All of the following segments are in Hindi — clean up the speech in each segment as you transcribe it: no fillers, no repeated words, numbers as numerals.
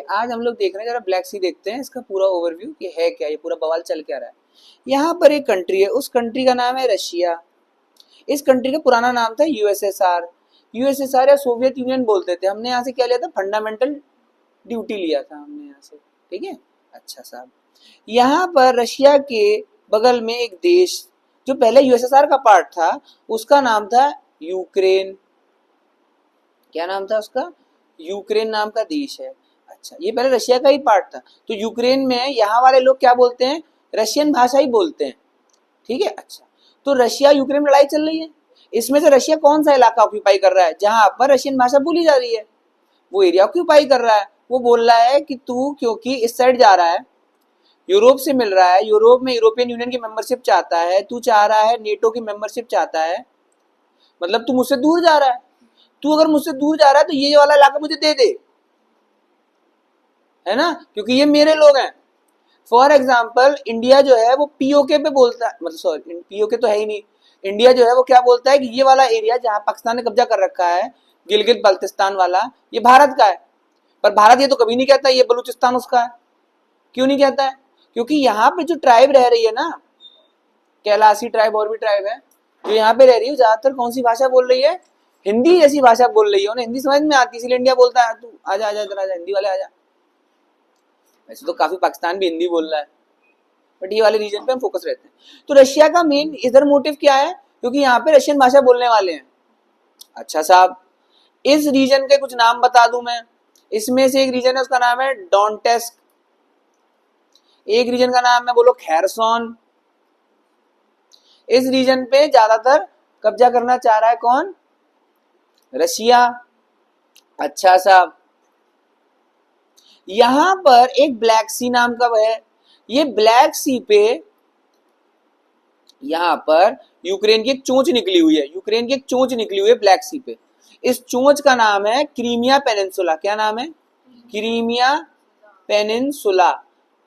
आज हम लोग देख रहे हैं, जरा ब्लैक सी देखते हैं इसका पूरा ओवरव्यू कि है क्या, ये पूरा बवाल चल क्या रहा है। यहाँ पर एक कंट्री है, उस कंट्री का नाम है रशिया। इस कंट्री का पुराना नाम था यूएसएसआर। यूएसएसआर या सोवियत यूनियन बोलते थे। हमने यहाँ से क्या लिया था, फंडामेंटल ड्यूटी लिया था हमने यहाँ से, ठीक है। अच्छा साहब, यहाँ पर रशिया के बगल में एक देश जो पहले यूएसएसआर का पार्ट था, उसका नाम था यूक्रेन। क्या नाम था उसका, यूक्रेन नाम का देश है। अच्छा, ये पहले रशिया का ही पार्ट था। तो यूक्रेन में यहाँ वाले लोग क्या बोलते हैं, रशियन भाषा ही बोलते हैं, ठीक है। अच्छा, तो रशिया यूक्रेन में लड़ाई चल रही है। इसमें से रशिया कौन सा इलाका ऑक्यूपाई कर रहा है जहां पर रशियन भाषा बोली जा रही है, वो एरिया ऑक्यूपाई कर रहा है। वो बोल रहा है कि तू क्योंकि इस साइड जा रहा है, यूरोप से मिल रहा है, यूरोप में यूरोपियन यूनियन की मेंबरशिप चाहता है, तू चाह रहा है नेटो की मेंबरशिप चाहता है, मतलब तू मुझसे दूर जा रहा है। तू अगर मुझसे दूर जा रहा है तो ये वाला इलाका मुझे दे दे, है ना, क्योंकि ये मेरे लोग हैं। फॉर एग्जाम्पल इंडिया जो है वो पीओके पे बोलता है, मतलब सॉरी पीओके तो है ही नहीं। इंडिया जो है वो क्या बोलता है कि ये वाला एरिया जहां पाकिस्तान ने कब्जा कर रखा है, गिलगित बल्तिस्तान वाला, ये भारत का है। पर भारत ये तो कभी नहीं कहता ये बलूचिस्तान उसका है। क्यों नहीं कहता है, क्योंकि यहाँ पे जो ट्राइब रह रही है ना, कैलासी ट्राइब और भी ट्राइब है, जो यहाँ पे रह रही है ज्यादातर कौन सी भाषा बोल रही है, हिंदी जैसी भाषा बोल रही है। उन्हें हिंदी समझ में आती है, इसलिए इंडिया बोलता है तू आजा आजा इधर आजा, हिंदी वाले आजा। वैसे तो काफी पाकिस्तान भी हिंदी बोल रहा है, बट ये वाले रीजन पे हम फोकस रहते हैं। तो रशिया का मेन इधर मोटिव क्या है, क्योंकि यहाँ पे रशियन भाषा बोलने वाले हैं। अच्छा साहब, इस रीजन के कुछ नाम बता दूं मैं। इसमें से एक रीजन है उसका नाम है डोंटेस्क, एक रीजन का नाम है बोलो खैरसोन। इस रीजन पे ज्यादातर कब्जा करना चाह रहा है कौन, रशिया। अच्छा साहब, यहां पर एक ब्लैक सी नाम का है, ये ब्लैक सी पे यहां पर यूक्रेन की एक चोंच निकली हुई है, यूक्रेन की एक चोंच निकली हुई है ब्लैक सी पे। इस चोंच का नाम है क्रीमिया पेनिनसुला। क्या नाम है, क्रीमिया पेनिनसुला।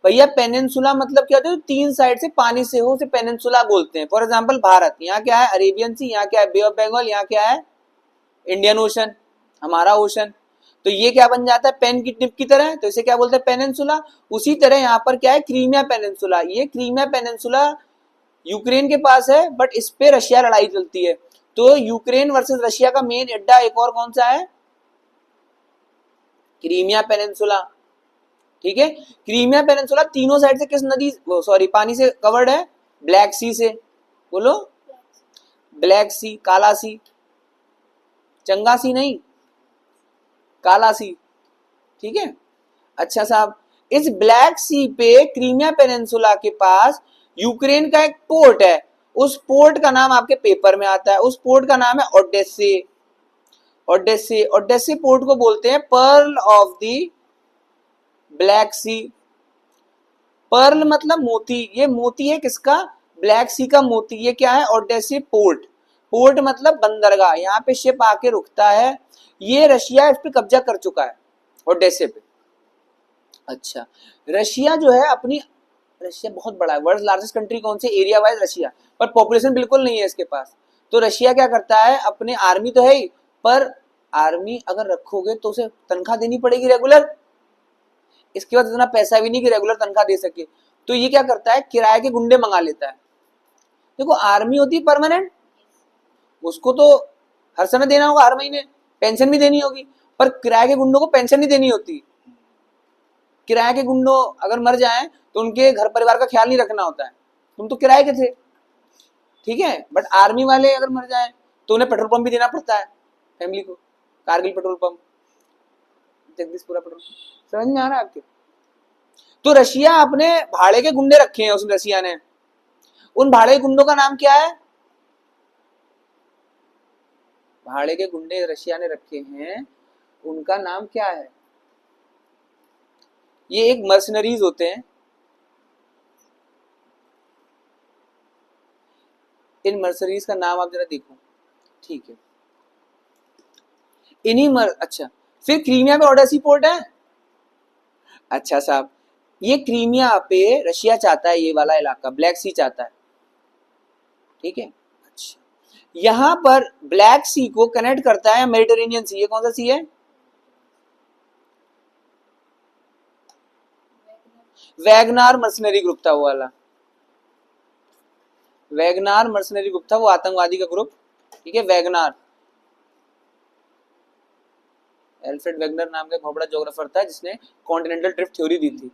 भैया पेनिनसुला मतलब क्या होता है, तीन साइड से पानी से हो, उसे पेनिनसुला बोलते हैं। फॉर एग्जांपल भारत, यहाँ क्या है अरेबियन सी, यहाँ क्या है बे ऑफ बंगाल, यहाँ क्या है इंडियन ओशन, हमारा ओशन। तो ये क्या बन जाता है, पेन की टिप की तरह, तो इसे क्या बोलते हैं पेनिनसुला। उसी तरह यहाँ पर क्या है क्रीमिया पेनिनसुला। ये क्रीमिया पेनिनसुला यूक्रेन के पास है, बट इस पे रशिया लड़ाई चलती है। तो यूक्रेन वर्सेस रशिया का मेन अड्डा एक और कौन सा है, क्रीमिया पेनिनसुला, ठीक है। क्रीमिया पेनिनसुला तीनों साइड से किस नदी, सॉरी पानी से कवर्ड है, ब्लैक सी से। बोलो ब्लैक सी, काला सी, चंगा सी नहीं, काला सी, ठीक है। अच्छा साहब, इस ब्लैक सी पे क्रीमिया पेनिनसुला के पास यूक्रेन का एक पोर्ट है। उस पोर्ट का नाम आपके पेपर में आता है, उस पोर्ट का नाम है ओडेसे। ओडेसे, ओडेसे पोर्ट को बोलते हैं pearl of the Black Sea. Pearl मतलब मोती, ये मोती है किसका, ब्लैक सी का मोती। ये क्या है, ओडेसे पोर्ट। पोर्ट मतलब बंदरगाह, यहाँ पे शिप आके रुकता है। ये रशिया इस पे कब्जा कर चुका है, ओडेसे पे। अच्छा, रशिया जो है अपनी, रशिया बहुत बड़ा है, वर्ल्ड लार्जेस्ट कंट्री कौन सी, एरिया वाइज रशिया, पर पॉपुलेशन बिल्कुल नहीं है इसके पास। तो रशिया क्या करता है, अपने आर्मी तो है ही, पर आर्मी अगर रखोगे तो उसे तनख्वाह देनी पड़ेगी रेगुलर, इसके बाद इतना पैसा भी नहीं कि रेगुलर तनख्वाह दे सके। तो ये क्या करता है, किराए के गुंडे मंगा लेता है। देखो आर्मी होती है परमानेंट, उसको तो हर समय देना होगा, हर महीने पेंशन भी देनी होगी, पर किराए के गुंडों को पेंशन नहीं देनी होती। किराए के गुंडों अगर मर जाएं तो उनके घर परिवार का ख्याल नहीं रखना होता है, तुम तो किराए के थे, ठीक है। बट आर्मी वाले अगर मर जाएं तो उन्हें पेट्रोल पंप भी देना पड़ता है फैमिली को, Kargil petrol pump, Jagdishpura petrol, समझ में आ रहा है आपके। तो रशिया अपने भाड़े के गुंडे रखे हैं, उस रशिया ने, उन भाड़े के गुंडों का नाम क्या है, भाड़े के गुंडे रशिया ने रखे हैं, उनका नाम क्या है, ये एक मर्सनरीज होते हैं। इन मर्सनरीज का नाम आप जरा देखो, ठीक है। अच्छा, फिर क्रीमिया में ओडेसी पोर्ट है। अच्छा साहब, ये क्रीमिया पे रशिया चाहता है, ये वाला इलाका ब्लैक सी चाहता है, ठीक है। अच्छा, यहां पर ब्लैक सी को कनेक्ट करता है मेडिटेरेनियन सी। ये कौन सा सी है, वैगनार मर्सनरी ग्रुप था वो वाला, वैगनार मर्सनरी ग्रुप था वो आतंकवादी का ग्रुप, ठीक है। वैगनार, एल्फ्रेड वैगनर नाम का बहुत बड़ा ज्योग्राफर था जिसने कॉन्टिनेंटल ड्रिफ्ट थ्योरी दी थी,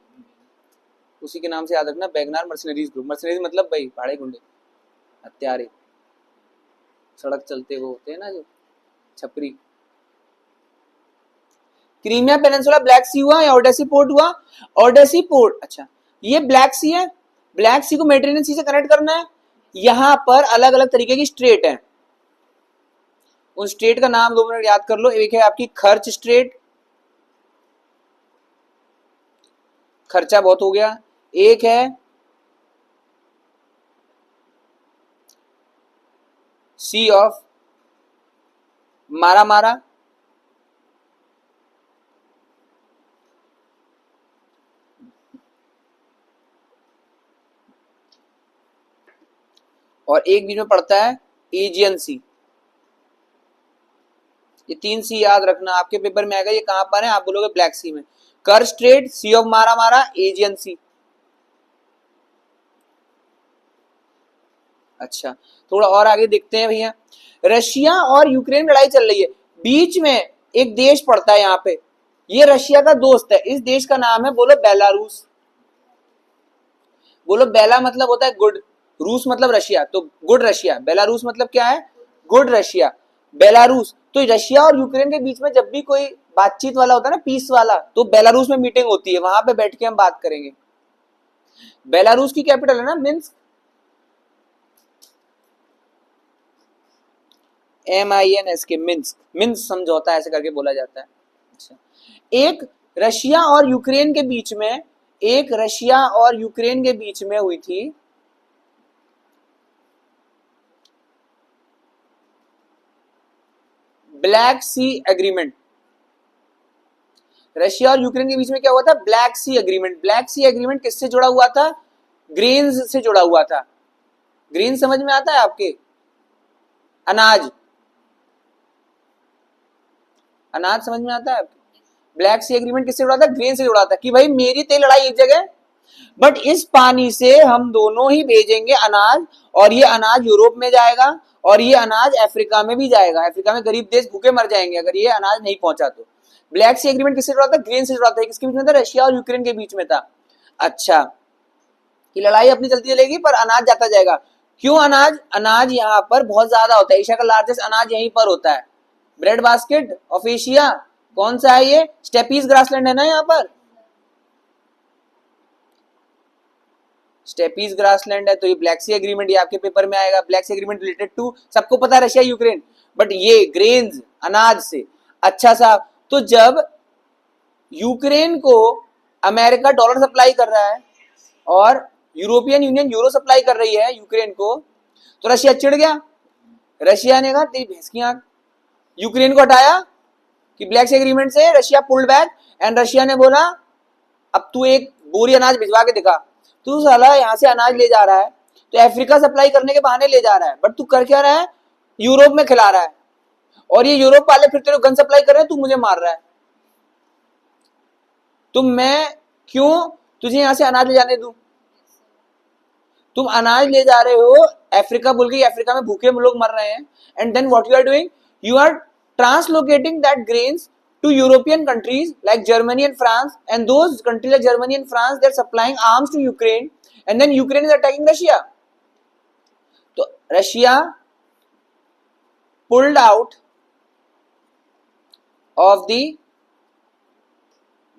उसी के नाम से याद रखना, वैगनार मर्सनरीज ग्रुप। मर्सनरीज मतलब भाई भाड़े गुंडे, हत्यारे, सड़क चलते वो होते हैं ना जो छपरी। क्रीमिया पेनिनसुला ब्लैक सी हुआ या ओडेसी पोर्ट हुआ? ओडेसी पोर्ट, अच्छा ये ब्लैक सी है, ब्लैक सी को मेडिटेरियन सी से कनेक्ट करना है। यहां पर अलग अलग तरीके की स्ट्रेट है, उन स्ट्रेट का नाम 2 मिनट याद कर लो। एक है आपकी खर्च स्ट्रेट, खर्चा बहुत हो गया। एक है सी ऑफ मारा मारा, और एक बीच में पड़ता है एजियन सी। ये 3 सी याद रखना, आपके पेपर में आएगा। ये कहां पर है? आप बोलोगे ब्लैक सी में। कर स्ट्रेट, सी ऑफ मारा मारा, एजियन सी। अच्छा थोड़ा और आगे देखते हैं भैया। रशिया और यूक्रेन में लड़ाई चल रही है, बीच में एक देश पड़ता है यहाँ पे, ये रशिया का दोस्त है। इस देश का नाम है, बोलो बेलारूस। बोलो बेला मतलब होता है गुड, रूस मतलब रशिया, तो गुड रशिया। बेलारूस मतलब क्या है? Good Russia, Belarus. तो रशिया और यूक्रेन के बीच में जब भी कोई बातचीत वाला होता है ना, पीस वाला, तो बेलारूस में मीटिंग होती है, वहां पे बैठ के हम बात करेंगे। बेलारूस की कैपिटल है ना मिन्स्क, MINSK, मिन्स्क, मिन्स्क समझौता ऐसे करके बोला जाता है। अच्छा, एक रशिया और यूक्रेन के बीच में, एक रशिया और यूक्रेन के बीच में हुई थी ब्लैक सी एग्रीमेंट। रशिया और यूक्रेन के बीच में क्या हुआ था? Black Sea agreement. Black Sea agreement किससे जुड़ा हुआ था? ग्रेन्स से जुड़ा हुआ था। ग्रेन समझ में आता है आपके? अनाज, अनाज समझ में आता है आपके? ब्लैक सी एग्रीमेंट किससे जुड़ा था? ग्रेन से जुड़ा था कि भाई मेरी तेल लड़ाई एक जगह, बट इस पानी से हम दोनों ही भेजेंगे अनाज, और ये अनाज यूरोप में जाएगा और ये अनाज अफ्रीका में भी जाएगा। अफ्रीका में गरीब देश भूखे मर जाएंगे अगर ये अनाज नहीं पहुंचा तो। ब्लैक सी एग्रीमेंट किससे जुड़ा था? ग्रेन से जुड़ा था। किसके बीच में था? रशिया और यूक्रेन के बीच में था। अच्छा, कि लड़ाई अपनी चलती चलेगी पर अनाज जाता जाएगा। क्यों अनाज? अनाज यहाँ पर बहुत ज्यादा होता है, एशिया का लार्जेस्ट अनाज यहीं पर होता है। ब्रेड बास्केट ऑफ एशिया कौन सा है? ये स्टेपीज ग्रासलैंड है ना यहाँ पर, स्टेपीज ग्रासलैंड है। तो ये ब्लैक सी एग्रीमेंट, ये आपके पेपर में आएगा। Black Sea agreement related to, सबको पता है रशिया यूक्रेन, बट ये ग्रेन्स अनाज से। अच्छा साहब, तो जब यूक्रेन को अमेरिका डॉलर सप्लाई कर रहा है और यूरोपियन यूनियन यूरो सप्लाई कर रही है यूक्रेन को, तो रशिया चिढ़ गया। रशिया ने कहा तेरी भैंस की आंख, यूक्रेन को हटाया कि ब्लैक सी एग्रीमेंट से Russia pulled back, and Russia ने बोला अब तू एक बोरी अनाज भिजवा के दिखा। तू साला यहाँ से अनाज ले जा रहा है तो अफ्रीका सप्लाई करने के बहाने ले जा रहा है, बट तू कर क्या रहा है? यूरोप में खिला रहा है, और ये यूरोप वाले फिर तेरे गन सप्लाई कर रहे हैं, तू मुझे मार रहा है। तो मैं क्यों तुझे यहां से अनाज ले जाने दूं? तुम अनाज ले जा रहे हो अफ्रीका बोल के, अफ्रीका में भूखे लोग मर रहे हैं, and then what you are doing? You are translocating that grains to European countries like Germany and France, and those countries like Germany and France, they're supplying arms to Ukraine, and then Ukraine is attacking Russia. So Russia pulled out of the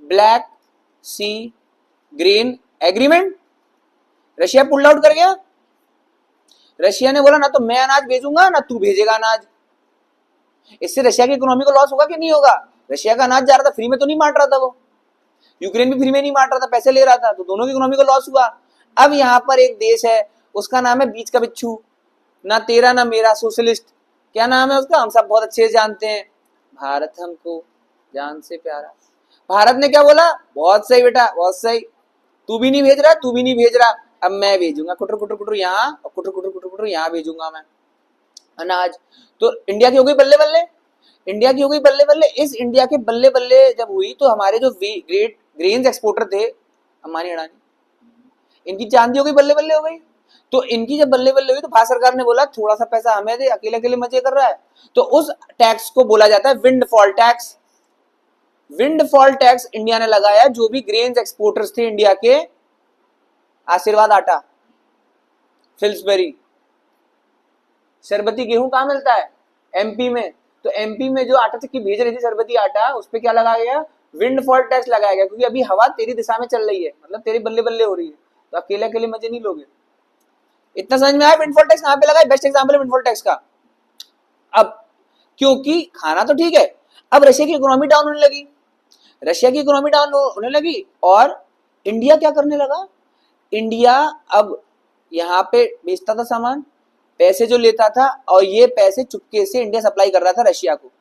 Black Sea Grain Agreement. Russia pulled out कर गया। रशिया ने बोला ना तो मैं अनाज भेजूंगा ना तू भेजेगा अनाज। इससे रशिया की इकोनॉमी को लॉस होगा कि नहीं होगा? रशिया का अनाज जा रहा था, फ्री में तो नहीं बांट रहा था वो, यूक्रेन भी फ्री में नहीं बांट रहा था, पैसे ले रहा था, तो दोनों की इकोनॉमी को लॉस हुआ। अब यहाँ पर एक देश है, उसका नाम है बीच का बिच्छू, ना तेरा ना मेरा, सोशलिस्ट। क्या नाम है उसका? हम सब बहुत अच्छे से जानते हैं, भारत हमको जान से प्यारा। भारत ने क्या बोला? बहुत सही बेटा, बहुत सही, तू भी नहीं भेज रहा, तू भी नहीं भेज रहा, अब मैं भेजूंगा कुटर कुटर कुटर यहाँ, और कुटर कुटर कुटर कुटर यहाँ भेजूंगा मैं अनाज। तो इंडिया की हो गई बल्ले बल्ले, इंडिया की हो गई बल्ले बल्ले। इस इंडिया के बल्ले बल्ले जब हुई तो हमारे जो ग्रेट ग्रेन्स एक्सपोर्टर थे, अंबानी अडानी, इनकी चांदी हो गई, बल्ले बल्ले हो गई। तो इनकी जब बल्ले बल्ले हुई तो भारत सरकार ने बोला थोड़ा सा पैसा हमें दे, अकेले अकेले मजे कर रहा है। तो उस टैक्स को बोला जाता है windfall tax. Windfall tax India ने लगाया, जो भी ग्रेन्स एक्सपोर्टर्स थे इंडिया के, आशीर्वाद आटा, फिल्सबेरी, शरबती गेहूं कहां मिलता है? एमपी में। तो एमपी में जो आटा चक्की भेज रही थी शरबती आटा, उस पर क्या लगाया गया? विंडफॉल टैक्स लगाया गया, क्योंकि अभी हवा तेरी दिशा में चल रही है, मतलब तेरी बल्ले बल्ले हो रही है, तो अकेले अकेले मजे नहीं लोगे। इतना समझ में आया विंडफॉल टैक्स कहां पे लगा है? बेस्ट एग्जांपल है विंडफॉल टैक्स का। अब क्योंकि खाना तो ठीक है, अब रशिया की इकोनॉमी डाउन होने लगी, रशिया की इकोनॉमी डाउन होने लगी, और इंडिया क्या करने लगा? इंडिया अब यहाँ पे बेचता था सामान, पैसे जो लेता था, और ये पैसे चुपके से इंडिया सप्लाई कर रहा था रशिया को।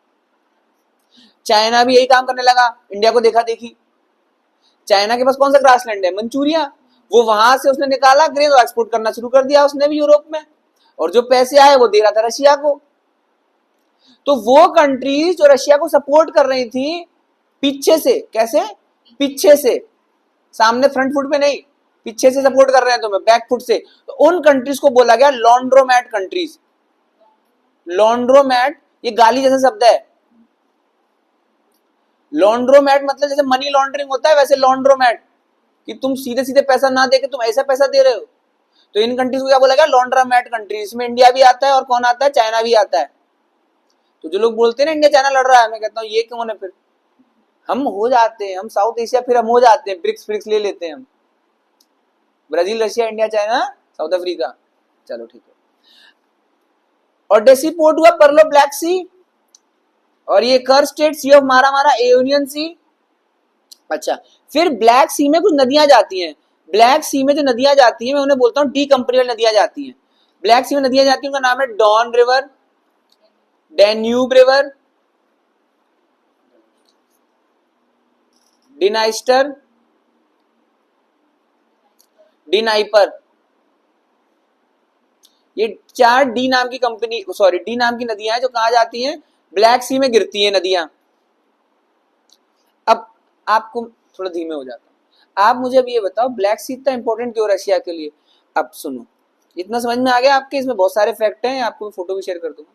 चाइना भी यही काम करने लगा, इंडिया को देखा देखी। चाइना के पास कौन सा ग्रासलैंड है? मंचूरिया। वो वहां से उसने निकाला ग्रेन और एक्सपोर्ट करना शुरू कर दिया उसने भी यूरोप में, और जो पैसे आए वो दे रहा था रशिया को। तो वो कंट्रीज जो रशिया को सपोर्ट कर रही थी पीछे से, कैसे? पीछे से, सामने फ्रंट फुट पे नहीं, पीछे से सपोर्ट कर रहे हैं तुम्हें, बैक फुट से, तो उन कंट्रीज को बोला गया लॉन्ड्रोमैट कंट्रीज। लॉन्ड्रोमैट ये गाली जैसा शब्द है। लॉन्ड्रोमैट मतलब जैसे मनी लॉन्ड्रिंग होता है, वैसे लॉन्ड्रोमैट, कि तुम सीधे सीधे पैसा ना देके तुम ऐसा पैसा दे रहे हो। तो इन कंट्रीज को क्या बोला गया? Laundromat countries. इसमें इंडिया भी आता है, और कौन आता है? चाइना भी आता है। तो जो लोग बोलते हैं ना इंडिया चाइना लड़ रहा है, मैं कहता हूँ ये कौन है? फिर हम हो जाते हैं, हम साउथ एशिया, फिर हम हो जाते हैं, ब्रिक्स फ्रिक्स ले लेते हैं हम, Brazil, Russia, India, China, south Africa. चलो ठीक है। और डेसीपोर्ट हुआ परलो ब्लैक सी, और ये कर स्टेट, सी ऑफ मारा मारा, एओनियन सी। अच्छा, फिर ब्लैक सी में कुछ नदियां जाती हैं। ब्लैक सी में जो नदियां जाती हैं, मैं उन्हें बोलता हूँ डी कंपनी वाली नदियां जाती हैं। ब्लैक सी में नदियां जाती हैं, उनका नाम है डॉन रिवर, डैन्यूब रिवर, डिनाइस्टर, डिनाइपर। ये 4 डी नाम की कंपनी, सॉरी डी नाम की नदियां हैं जो कहां जाती हैं? ब्लैक सी में गिरती हैं नदियां। अब आपको थोड़ा धीमे हो जाता हूं, आप मुझे अब ये बताओ ब्लैक सी इतना इंपॉर्टेंट क्यों रशिया के लिए? अब सुनो, इतना समझ में आ गया आपके? इसमें बहुत सारे फैक्ट हैं, आपको फोटो भी शेयर कर दूंगा।